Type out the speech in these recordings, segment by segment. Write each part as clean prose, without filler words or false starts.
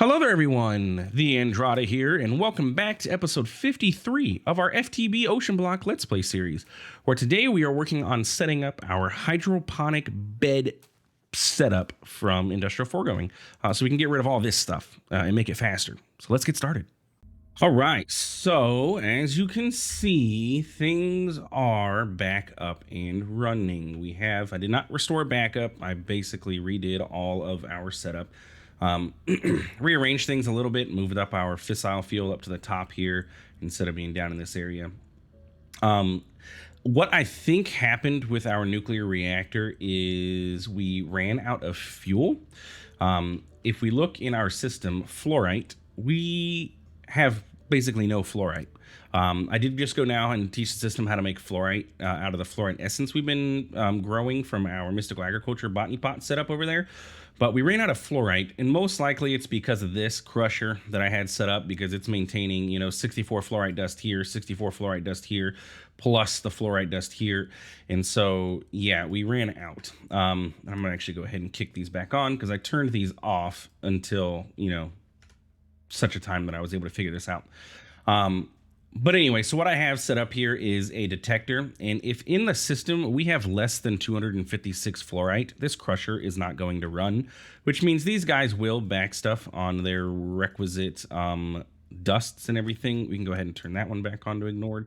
Hello there, everyone. TheAndrata here, and welcome back to episode 53 of our FTB OceanBlock Let's Play series, where today we are working on setting up our hydroponic bed setup from Industrial Foregoing, so we can get rid of all this stuff and make it faster. So let's get started. All right, so as you can see, things are back up and running. I did not restore backup. I basically redid all of our setup. Rearrange things a little bit, moved up our fissile fuel up to the top here instead of being down in this area. What I think happened with our nuclear reactor is we ran out of fuel. If we look in our system, fluorite, we have basically no fluorite. I did just go now and teach the system how to make fluorite out of the fluorite essence we've been growing from our mystical agriculture botany pot setup over there. But we ran out of fluorite, and most likely it's because of this crusher that I had set up, because it's maintaining, 64 fluorite dust here, 64 fluorite dust here, plus the fluorite dust here. And so, yeah, we ran out. I'm going to actually go ahead and kick these back on, because I turned these off until, such a time that I was able to figure this out. But anyway, so what I have set up here is a detector, and if in the system we have less than 256 fluorite, this crusher is not going to run, which means these guys will back stuff on their requisite dusts and everything. We can go ahead and turn that one back on to ignored.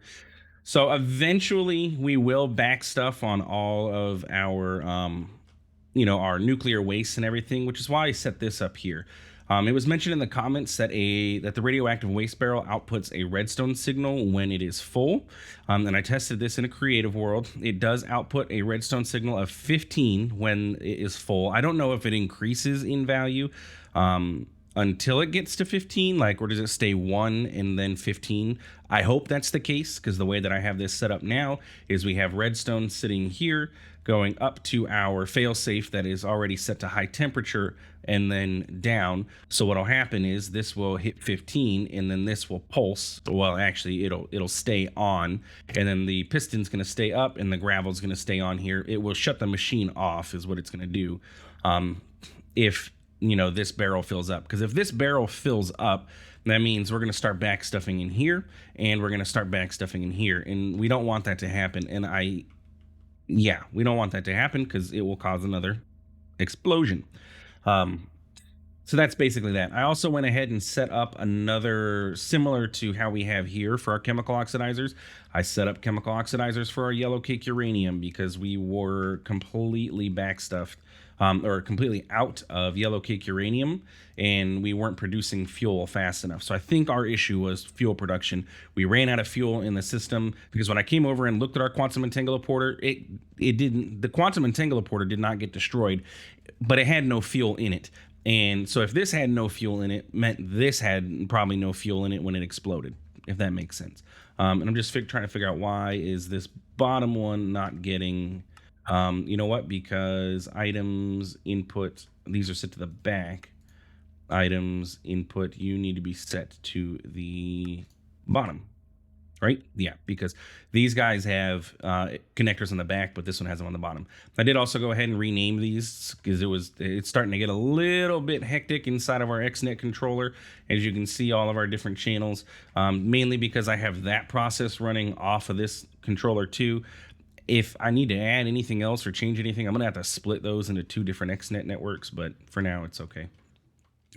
So eventually we will back stuff on all of our, our nuclear waste and everything, which is why I set this up here. It was mentioned in the comments that the radioactive waste barrel outputs a redstone signal when it is full. And I tested this in a creative world. It does output a redstone signal of 15 when it is full. I don't know if it increases in value until it gets to 15, or does it stay 1 and then 15? I hope that's the case, because the way that I have this set up now is we have redstone sitting here going up to our failsafe that is already set to high temperature and then down. So what'll happen is this will hit 15 and then this will pulse. Well, actually it'll stay on, and then the piston's going to stay up and the gravel's going to stay on here. It will shut the machine off is what it's going to do. If this barrel fills up, because if this barrel fills up, that means we're going to start backstuffing in here, and we're going to start backstuffing in here, and we don't want that to happen. And we don't want that to happen, because it will cause another explosion. So that's basically that. I also went ahead and set up another, similar to how we have here for our chemical oxidizers. I set up chemical oxidizers for our yellow cake uranium, because we were completely backstuffed, or completely out of yellow cake uranium, and we weren't producing fuel fast enough. So I think our issue was fuel production. We ran out of fuel in the system, because when I came over and looked at our quantum entangler the quantum entangler did not get destroyed, but it had no fuel in it. And so if this had no fuel in it, meant this had probably no fuel in it when it exploded, if that makes sense. And I'm just trying to figure out, why is this bottom one not getting, you know what? Because items input, these are set to the back. Items input, you need to be set to the bottom, right? Yeah, because these guys have connectors on the back, but this one has them on the bottom. I did also go ahead and rename these, because it's starting to get a little bit hectic inside of our XNet controller. As you can see, all of our different channels, mainly because I have that process running off of this controller too. If I need to add anything else or change anything, I'm gonna have to split those into 2 different XNet networks, but for now it's okay.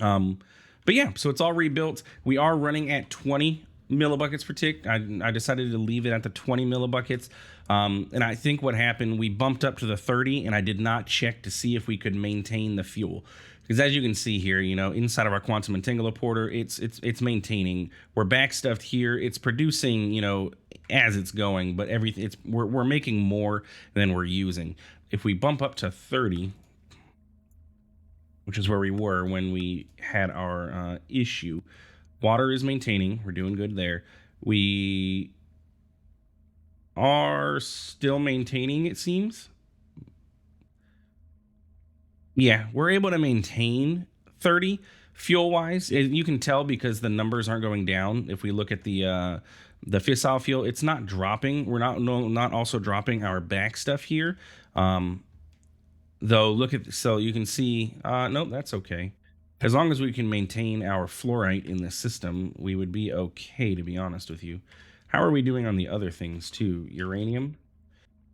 But yeah, so it's all rebuilt. We are running at 20 millibuckets per tick. I decided to leave it at the 20 millibuckets. And I think what happened, we bumped up to the 30, and I did not check to see if we could maintain the fuel. Because as you can see here, inside of our quantum entangler porter, it's maintaining. We're backstuffed here. It's producing, as it's going, but we're making more than we're using. If we bump up to 30, which is where we were when we had our issue, water is maintaining. We're doing good there. We are still maintaining, it seems. Yeah, we're able to maintain 30 fuel-wise. You can tell because the numbers aren't going down. If we look at the fissile fuel, it's not dropping. We're not also dropping our back stuff here. Though, so you can see, nope, that's okay. As long as we can maintain our fluorite in the system, we would be okay, to be honest with you. How are we doing on the other things too? Uranium?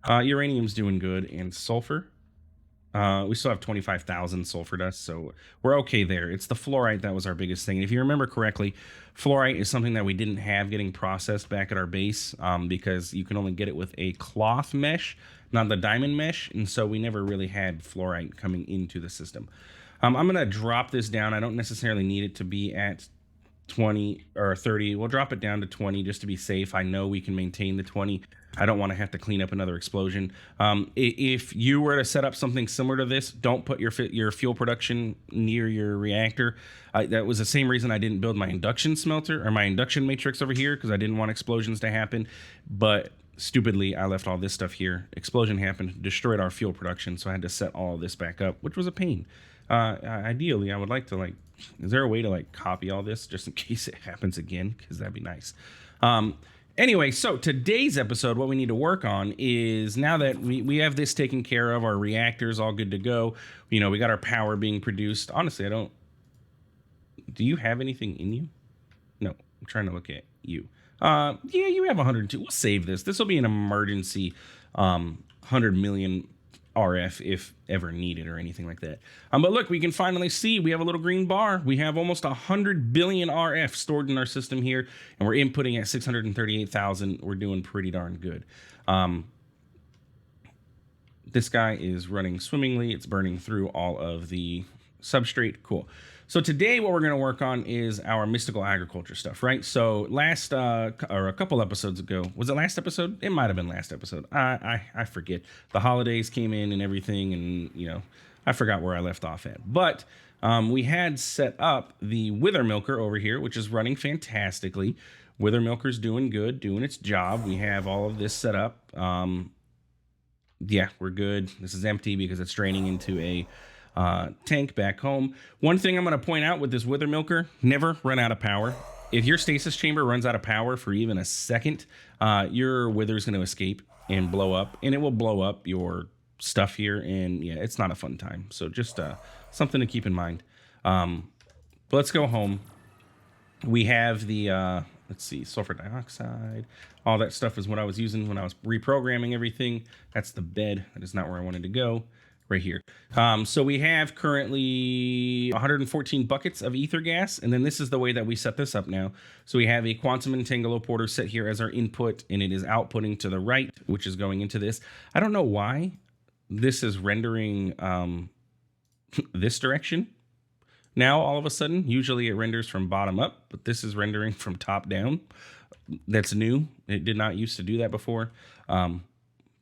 Uranium's doing good, and sulfur. We still have 25,000 sulfur dust, so we're okay there. It's the fluorite that was our biggest thing. And if you remember correctly, fluorite is something that we didn't have getting processed back at our base because you can only get it with a cloth mesh, not the diamond mesh, and so we never really had fluorite coming into the system. I'm going to drop this down. I don't necessarily need it to be at 20 or 30. We'll drop it down to 20 just to be safe. I know we can maintain the 20. I don't want to have to clean up another explosion. If you were to set up something similar to this, don't put your fuel production near your reactor. That was the same reason I didn't build my induction smelter or my induction matrix over here, because I didn't want explosions to happen. But stupidly, I left all this stuff here. Explosion happened, destroyed our fuel production, so I had to set all of this back up, which was a pain. Ideally, I would like to is there a way to copy all this just in case it happens again? Because that'd be nice. Anyway, so today's episode, what we need to work on is, now that we have this taken care of, our reactor's all good to go, we got our power being produced. Honestly, do you have anything in you? No, I'm trying to look at you. Yeah, you have 102. We'll save this. This will be an emergency 100 million RF if ever needed or anything like that. But look, we can finally see we have a little green bar. We have almost 100 billion RF stored in our system here, and we're inputting at 638,000. We're doing pretty darn good. This guy is running swimmingly. It's burning through all of the substrate. Cool. So today what we're going to work on is our mystical agriculture stuff, right? So last or a couple episodes ago, was it last episode? It might have been last episode. I forget. The holidays came in and everything, and I forgot where I left off at. But we had set up the wither milker over here, which is running fantastically. Wither milker's doing good, doing its job. We have all of this set up. Yeah, we're good. This is empty because it's draining into a tank back home. One thing I'm going to point out with this wither milker: never run out of power. If your stasis chamber runs out of power for even a second, your wither is going to escape and blow up, and it will blow up your stuff here, and yeah, it's not a fun time. So just something to keep in mind. But let's go home. We have the let's see, sulfur dioxide. All that stuff is what I was using when I was reprogramming everything. That's the bed. That is not where I wanted to go. Right here. So we have currently 114 buckets of ether gas, and then this is the way that we set this up now. So we have a quantum entangloporter set here as our input, and it is outputting to the right, which is going into this. I don't know why this is rendering this direction now all of a sudden. Usually it renders from bottom up, but this is rendering from top down. That's new. It did not used to do that before.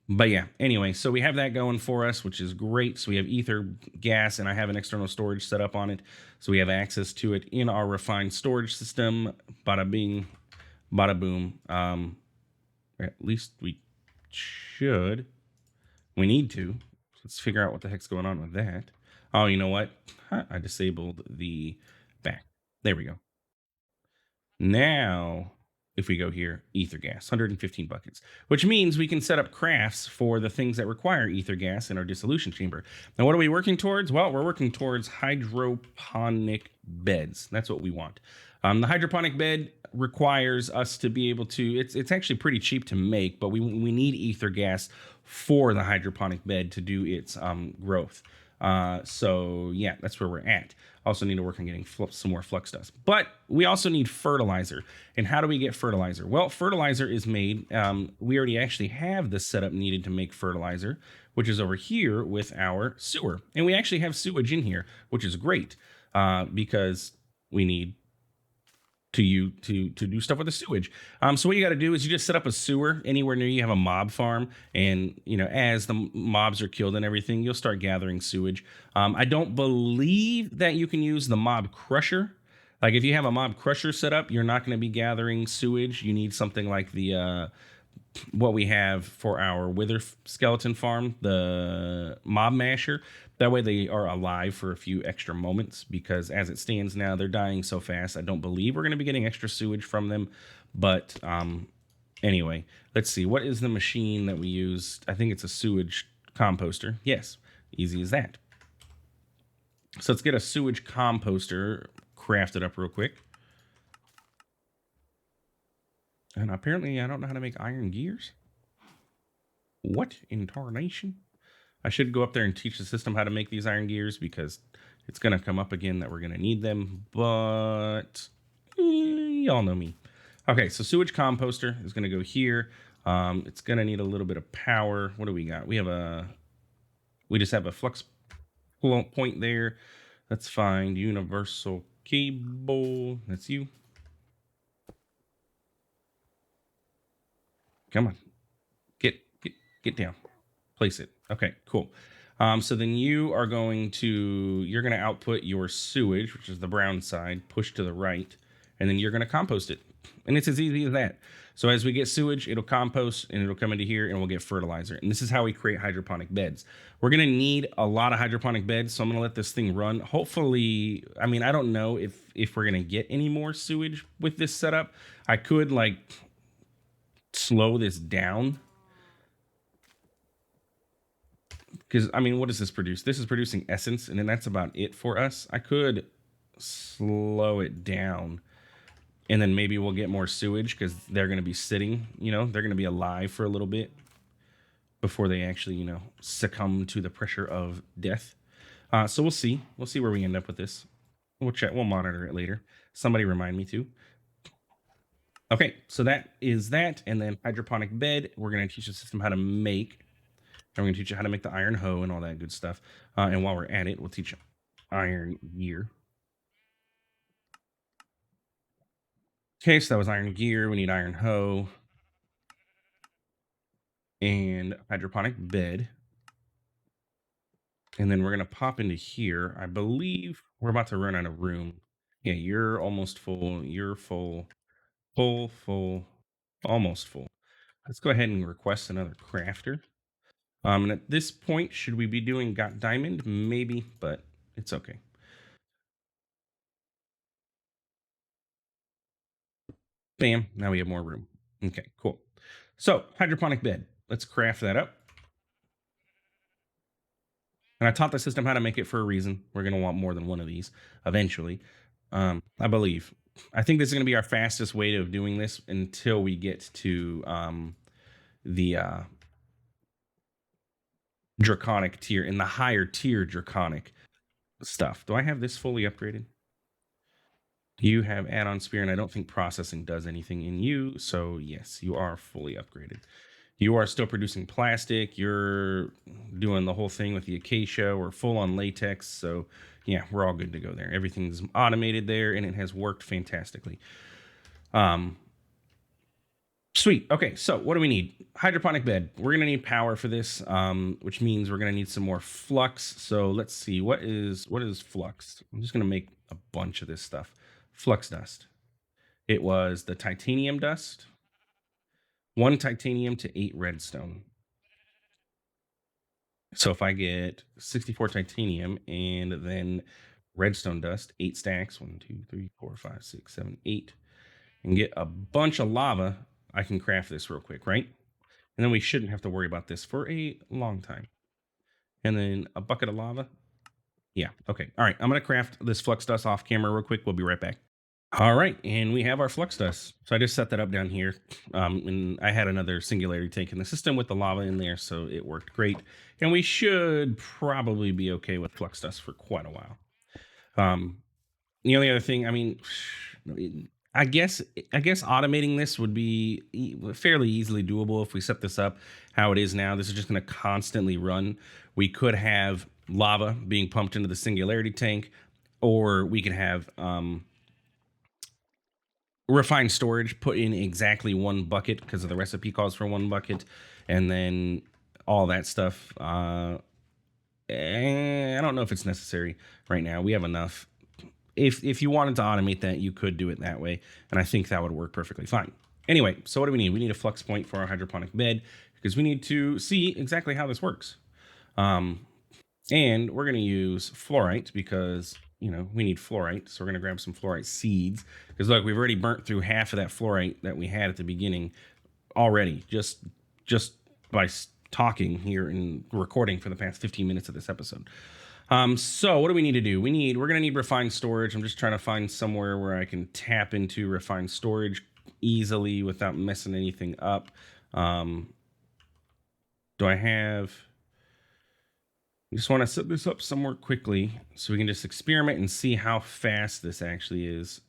But yeah, anyway, so we have that going for us, which is great. So we have ether gas, and I have an external storage set up on it. So we have access to it in our refined storage system. Bada bing, bada boom. At least we should. We need to. Let's figure out what the heck's going on with that. Oh, you know what? I disabled the back. There we go. Now, if we go here, ether gas, 115 buckets, which means we can set up crafts for the things that require ether gas in our dissolution chamber. Now, what are we working towards? Well, we're working towards hydroponic beds. That's what we want. The hydroponic bed requires us to be able to, it's actually pretty cheap to make, but we need ether gas for the hydroponic bed to do its growth. So yeah, that's where we're at. Also need to work on getting some more flux dust, but we also need fertilizer. And how do we get fertilizer? Well, fertilizer is made. We already actually have the setup needed to make fertilizer, which is over here with our sewer. And we actually have sewage in here, which is great, because we need to do stuff with the sewage. So what you got to do is you just set up a sewer anywhere near you have a mob farm, and as the mobs are killed and everything, you'll start gathering sewage. I don't believe that you can use the mob crusher. Like if you have a mob crusher set up, you're not going to be gathering sewage. You need something like the what we have for our wither skeleton farm, the mob masher. That way they are alive for a few extra moments, because as it stands now, they're dying so fast. I don't believe we're going to be getting extra sewage from them. But anyway, let's see. What is the machine that we used? I think it's a sewage composter. Yes, easy as that. So let's get a sewage composter crafted up real quick. And apparently I don't know how to make iron gears. What in tarnation? I should go up there and teach the system how to make these iron gears because it's going to come up again that we're going to need them. But y'all know me. Okay, so sewage composter is going to go here. It's going to need a little bit of power. What do we got? We just have a flux point there. That's fine. Universal cable. That's you. Come on. Get down. Place it. Okay, cool. So then you're going to output your sewage, which is the brown side, push to the right, and then you're going to compost it. And it's as easy as that. So as we get sewage, it'll compost and it'll come into here and we'll get fertilizer. And this is how we create hydroponic beds. We're going to need a lot of hydroponic beds. So I'm going to let this thing run. Hopefully, I mean, I don't know if we're going to get any more sewage with this setup. I could like slow this down. Because, I mean, what does this produce? This is producing essence, and then that's about it for us. I could slow it down, and then maybe we'll get more sewage because they're going to be sitting, they're going to be alive for a little bit before they actually, succumb to the pressure of death. So we'll see. We'll see where we end up with this. We'll check. We'll monitor it later. Somebody remind me to. Okay, so that is that. And then hydroponic bed, we're going to teach the system how to make. And we're going to teach you how to make the iron hoe and all that good stuff. And while we're at it, we'll teach you iron gear. Okay, so that was iron gear. We need iron hoe and hydroponic bed. And then we're going to pop into here. I believe we're about to run out of room. Yeah, you're almost full. You're full. Full. Almost full. Let's go ahead and request another crafter. And at this point, should we be doing got diamond? Maybe, but it's okay. Bam, now we have more room. Okay, cool. So hydroponic bed, let's craft that up. And I taught the system how to make it for a reason. We're going to want more than one of these eventually. I believe. I think this is going to be our fastest way of doing this until we get to the draconic tier, in the higher tier draconic stuff. Do I have this fully upgraded? You have add-on spear, and I don't think processing does anything in you. So yes, you are fully upgraded. You are still producing plastic. You're doing the whole thing with the acacia. We're full on latex. So yeah, we're all good to go there. Everything's automated there, and it has worked fantastically. Sweet. Okay, so what do we need? Hydroponic bed. We're gonna need power for this, which means we're gonna need some more flux. So let's see, what is flux? I'm just gonna make a bunch of this stuff. Flux dust. It was the titanium dust. 1 titanium to 8 redstone. So if I get 64 titanium and then redstone dust, 8 stacks, 1, 2, 3, 4, 5, 6, 7, 8, and get a bunch of lava, I can craft this real quick, right? And then we shouldn't have to worry about this for a long time. And then a bucket of lava. Yeah, okay. All right, I'm going to craft this flux dust off camera real quick. We'll be right back. All right, and we have our flux dust. So I just set that up down here, and I had another singularity tank in the system with the lava in there, so it worked great. And we should probably be okay with flux dust for quite a while. The only other thing, I mean, I guess automating this would be fairly easily doable if we set this up how it is now. This is just going to constantly run. We could have lava being pumped into the singularity tank, or we could have refined storage put in exactly 1 bucket because of the recipe calls for 1 bucket, and then all that stuff. I don't know if it's necessary right now. We have enough. If you wanted to automate that, you could do it that way, and I think that would work perfectly fine. Anyway, so what do we need? We need a flux point for our hydroponic bed because we need to see exactly how this works. And we're going to use fluorite because, we need fluorite. So we're going to grab some fluorite seeds because look, we've already burnt through half of that fluorite that we had at the beginning already, just by talking here and recording for the past 15 minutes of this episode. So what do we need to do? We're gonna need refined storage. I'm just trying to find somewhere where I can tap into refined storage easily without messing anything up. Do I have? I just want to set this up somewhere quickly so we can just experiment and see how fast this actually is.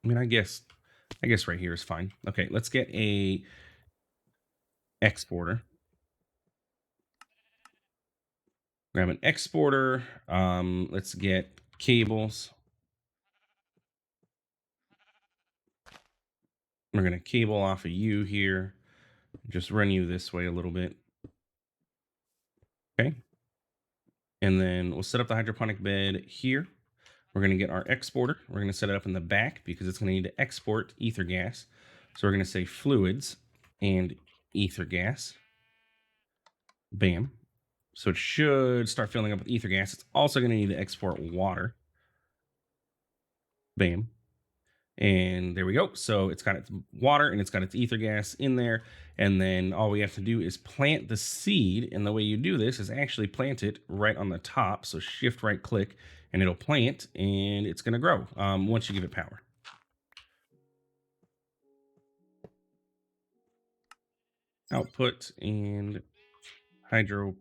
I mean, I guess right here is fine. Okay, let's get a exporter. Grab an exporter. Let's get cables. We're gonna cable off of you here. Just run you this way a little bit. Okay. And then we'll set up the hydroponic bed here. We're going to get our exporter. We're going to set it up in the back because it's going to need to export ether gas. So we're going to say fluids and ether gas. Bam. So it should start filling up with ether gas. It's also going to need to export water. Bam. And there we go. So it's got its water and it's got its ether gas in there. And then all we have to do is plant the seed. And the way you do this is actually plant it right on the top. So shift right click and it'll plant and it's going to grow once you give it power. Output and hydroponic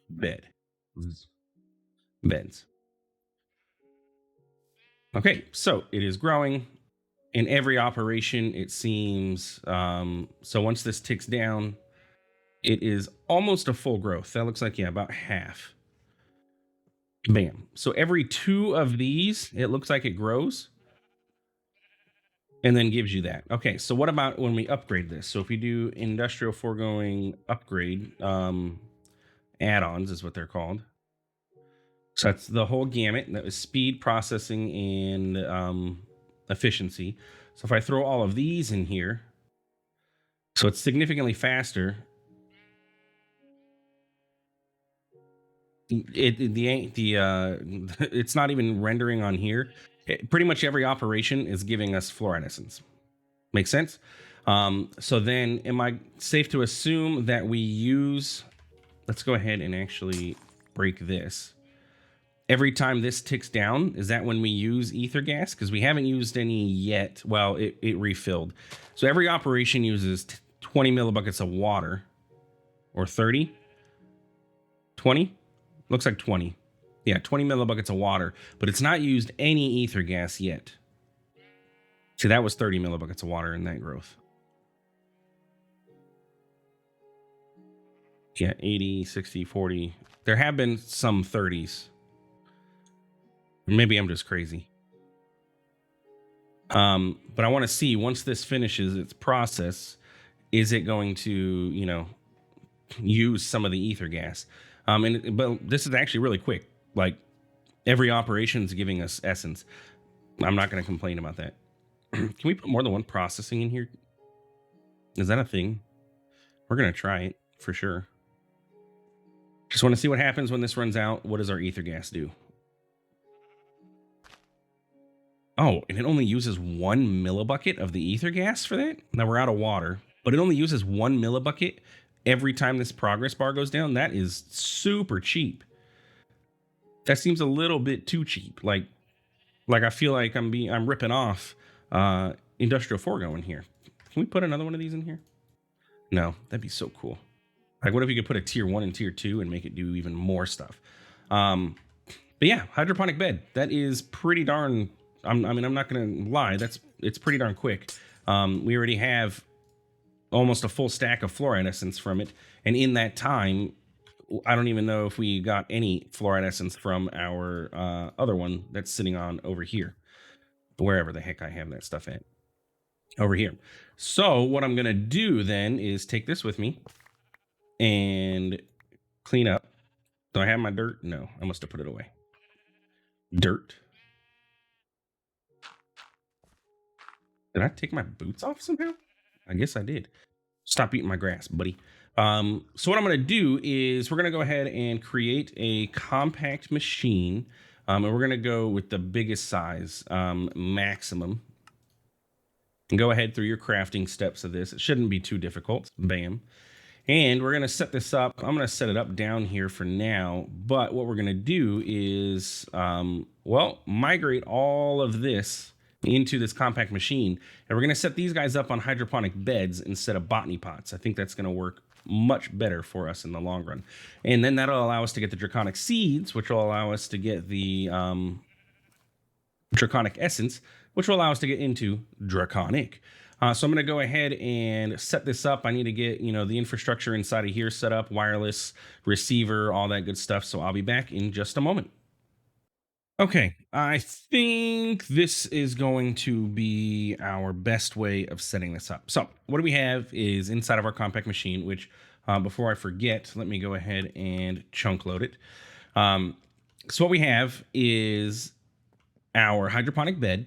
beds. Okay, so it is growing. In every operation, it seems. So once this ticks down, it is almost a full growth. That looks like, yeah, about half. Bam. So every 2 of these, it looks like it grows and then gives you that. Okay, so what about when we upgrade this? So if we do industrial foregoing upgrade, add-ons is what they're called. So that's the whole gamut. That was speed, processing, and efficiency. So if I throw all of these in here, so it's significantly faster. It's not even rendering on here. Pretty much every operation is giving us fluorescence. Make sense? So then, am I safe to assume that we use? Let's go ahead and actually break this. Every time this ticks down, is that when we use ether gas? Because we haven't used any yet. Well, it refilled. So every operation uses 20 millibuckets of water, or 30, 20. Looks like 20. Yeah, 20 millibuckets of water, but it's not used any ether gas yet. See, that was 30 millibuckets of water in that growth. Yeah, 80, 60, 40. There have been some 30s. Maybe I'm just crazy. But I want to see once this finishes its process, is it going to, use some of the ether gas? But this is actually really quick. Like every operation is giving us essence. I'm not going to complain about that. Can we put more than one processing in here? Is that a thing? We're going to try it for sure. Just want to see what happens when this runs out. What does our ether gas do? Oh, and it only uses 1 millibucket of the ether gas for that? Now we're out of water, but it only uses 1 millibucket every time this progress bar goes down. That is super cheap. That seems a little bit too cheap. Like I feel like I'm ripping off industrial foregoing here. Can we put another one of these in here? No, that'd be so cool. Like, what if you could put a tier 1 and tier 2 and make it do even more stuff? But yeah, hydroponic bed. That is pretty darn. I'm not gonna lie. It's pretty darn quick. We already have almost a full stack of fluorescence from it, and in that time, I don't even know if we got any fluorescence from our other one that's sitting on over here, wherever the heck I have that stuff at. Over here. So what I'm gonna do then is take this with me and clean up. Do I have my dirt? No, I must have put it away. Dirt. Did I take my boots off somehow? I guess I did. Stop eating my grass, buddy. So what I'm going to do is we're going to go ahead and create a compact machine. And we're going to go with the biggest size, maximum. And go ahead through your crafting steps of this. It shouldn't be too difficult. Bam. And we're going to set this up. I'm going to set it up down here for now. But what we're going to do is, well, migrate all of this into this compact machine. And we're going to set these guys up on hydroponic beds instead of botany pots. I think that's going to work much better for us in the long run. And then that'll allow us to get the draconic seeds, which will allow us to get the draconic essence, which will allow us to get into draconic. So I'm going to go ahead and set this up. I need to get, the infrastructure inside of here set up, wireless, receiver, all that good stuff. So I'll be back in just a moment. Okay, I think this is going to be our best way of setting this up. So what do we have is inside of our compact machine, which before I forget, let me go ahead and chunk load it. So what we have is our hydroponic bed.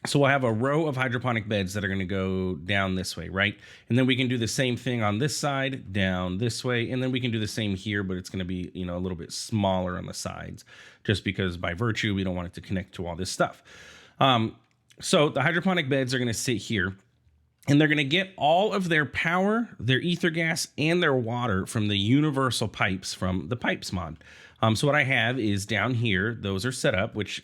So we'll have a row of hydroponic beds that are going to go down this way, right? And then we can do the same thing on this side, down this way, and then we can do the same here, but it's going to be, a little bit smaller on the sides, just because by virtue, we don't want it to connect to all this stuff. So the hydroponic beds are going to sit here, and they're going to get all of their power, their ether gas, and their water from the universal pipes from the pipes mod. So what I have is down here, those are set up, which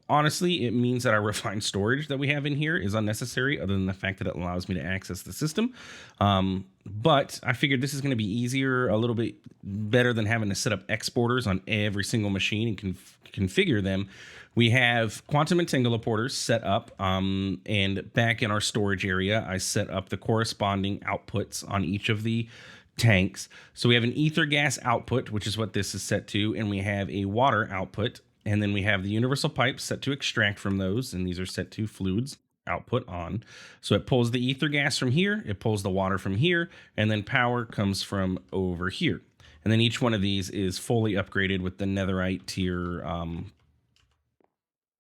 honestly, it means that our refined storage that we have in here is unnecessary, other than the fact that it allows me to access the system. But I figured this is going to be easier, a little bit better than having to set up exporters on every single machine and configure them. We have quantum entangler set up, and back in our storage area, I set up the corresponding outputs on each of the tanks. So we have an ether gas output, which is what this is set to, and we have a water output, and then we have the universal pipes set to extract from those, and these are set to fluids output on. So it pulls the ether gas from here, it pulls the water from here, and then power comes from over here. And then each one of these is fully upgraded with the netherite tier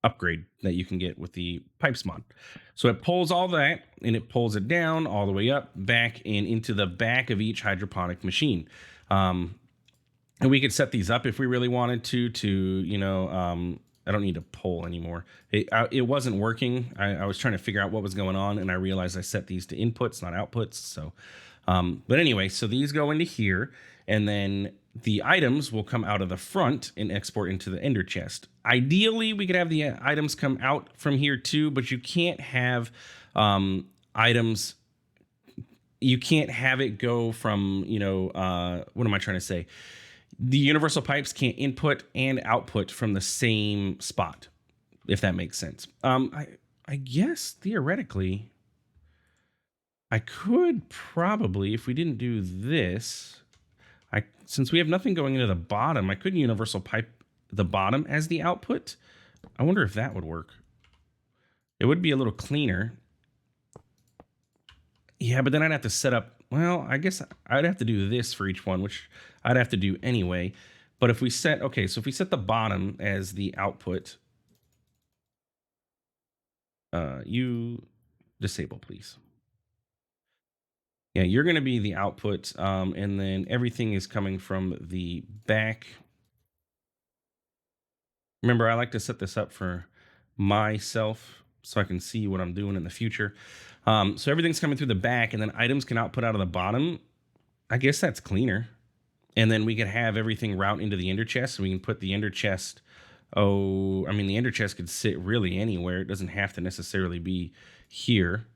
upgrade that you can get with the pipes mod. So it pulls all that and it pulls it down all the way up, back, and into the back of each hydroponic machine. And we could set these up if we really wanted to, I don't need to pull anymore. It wasn't working. I was trying to figure out what was going on, and I realized I set these to inputs, not outputs. So, but anyway, so these go into here, and then the items will come out of the front and export into the ender chest. Ideally, we could have the items come out from here too, but you can't have items. You can't have it go from, what am I trying to say? The universal pipes can't input and output from the same spot, if that makes sense. I guess theoretically, I could probably, if we didn't do this, since we have nothing going into the bottom, I could universal pipe the bottom as the output. I wonder if that would work. It would be a little cleaner. Yeah, but then I'd have to set up, well, I guess I'd have to do this for each one, which I'd have to do anyway. But if we set, okay, so if we set the bottom as the output, you disable, please. Yeah, you're going to be the output, and then everything is coming from the back. Remember, I like to set this up for myself so I can see what I'm doing in the future. So everything's coming through the back, and then items can output out of the bottom. I guess that's cleaner. And then we could have everything route into the ender chest, and we can put the ender chest. Oh, I mean, the ender chest could sit really anywhere. It doesn't have to necessarily be here.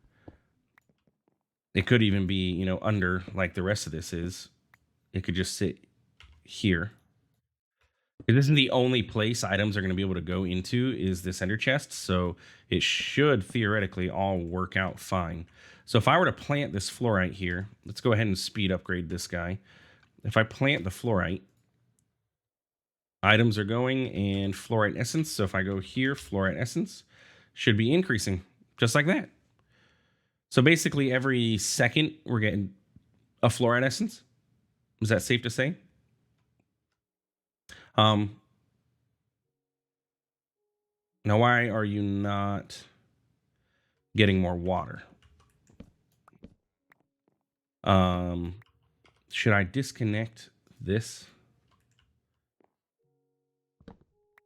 It could even be, under like the rest of this is. It could just sit here. This isn't the only place items are going to be able to go into is this ender chest, so it should theoretically all work out fine. So if I were to plant this fluorite here, let's go ahead and speed upgrade this guy. If I plant the fluorite, items are going and fluorite essence. So if I go here, fluorite essence should be increasing just like that. So basically every second we're getting a fluorite essence. Is that safe to say? Now why are you not getting more water? Should I disconnect this?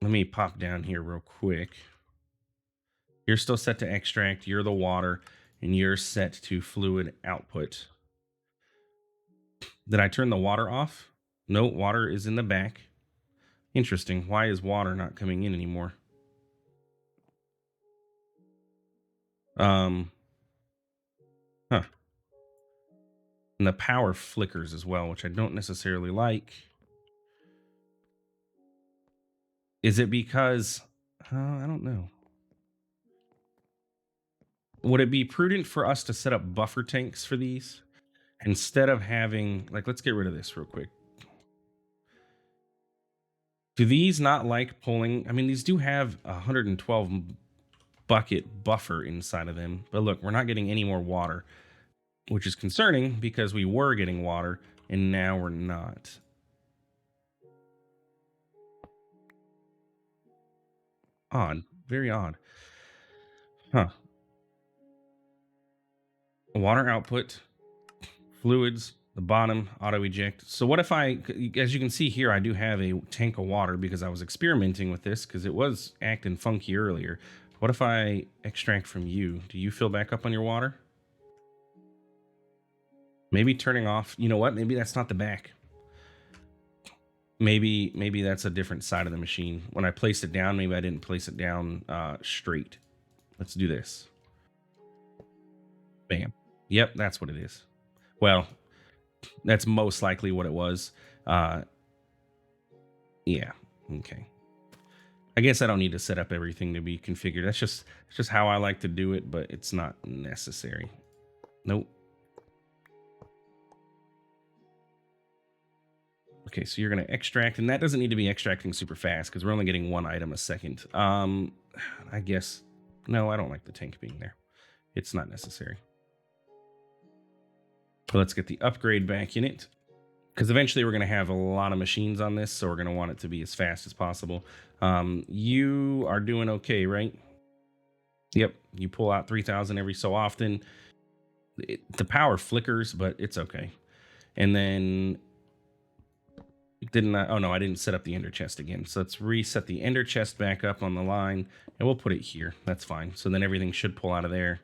Let me pop down here real quick. You're still set to extract, you're the water, and you're set to fluid output. Did I turn the water off? No, water is in the back. Interesting. Why is water not coming in anymore? Um, huh. And the power flickers as well, which I don't necessarily like. Is it because, I don't know. Would it be prudent for us to set up buffer tanks for these instead of having, like, let's get rid of this real quick. Do these not like pulling? I mean, these do have a 112 bucket buffer inside of them, but look, we're not getting any more water, which is concerning because we were getting water and now we're not. Odd, very odd. Huh. Water output, fluids, the bottom, auto eject. So what if I, as you can see here, I do have a tank of water because I was experimenting with this because it was acting funky earlier. What if I extract from you? Do you fill back up on your water? Maybe turning off, you know what? Maybe that's not the back. Maybe that's a different side of the machine. When I placed it down, maybe I didn't place it down straight. Let's do this. Bam. Yep, that's what it is. Well, that's most likely what it was. Yeah. Okay. I guess I don't need to set up everything to be configured. That's just how I like to do it, but it's not necessary. Nope. Okay, so you're going to extract, and that doesn't need to be extracting super fast because we're only getting one item a second. I guess, no, I don't like the tank being there. It's not necessary. But let's get the upgrade back in it because eventually we're going to have a lot of machines on this, so we're going to want it to be as fast as possible. You are doing okay, right? Yep, you pull out 3,000 every so often. The power flickers, but it's okay. And then didn't I? Oh no, I didn't set up the ender chest again. So let's reset the ender chest back up on the line and we'll put it here. That's fine. So then everything should pull out of there.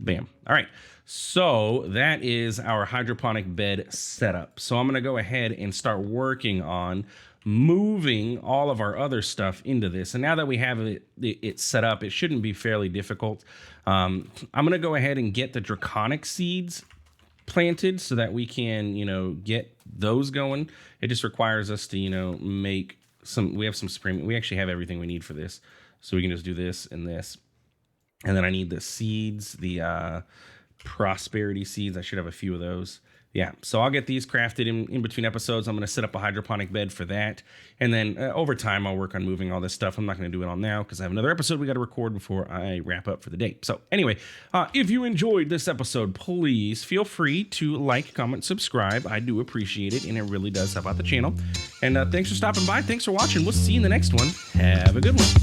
Bam. All right. So that is our hydroponic bed setup. So I'm going to go ahead and start working on moving all of our other stuff into this. And now that we have it set up, it shouldn't be fairly difficult. I'm going to go ahead and get the draconic seeds planted so that we can, get those going. It just requires us to, make some, we have some spring, we actually have everything we need for this. So we can just do this and this. And then I need the seeds, the prosperity seeds. I should have a few of those. Yeah, so I'll get these crafted in between episodes. I'm going to set up a hydroponic bed for that. And then over time, I'll work on moving all this stuff. I'm not going to do it all now because I have another episode we got to record before I wrap up for the day. So anyway, if you enjoyed this episode, please feel free to like, comment, subscribe. I do appreciate it, and it really does help out the channel. And thanks for stopping by. Thanks for watching. We'll see you in the next one. Have a good one.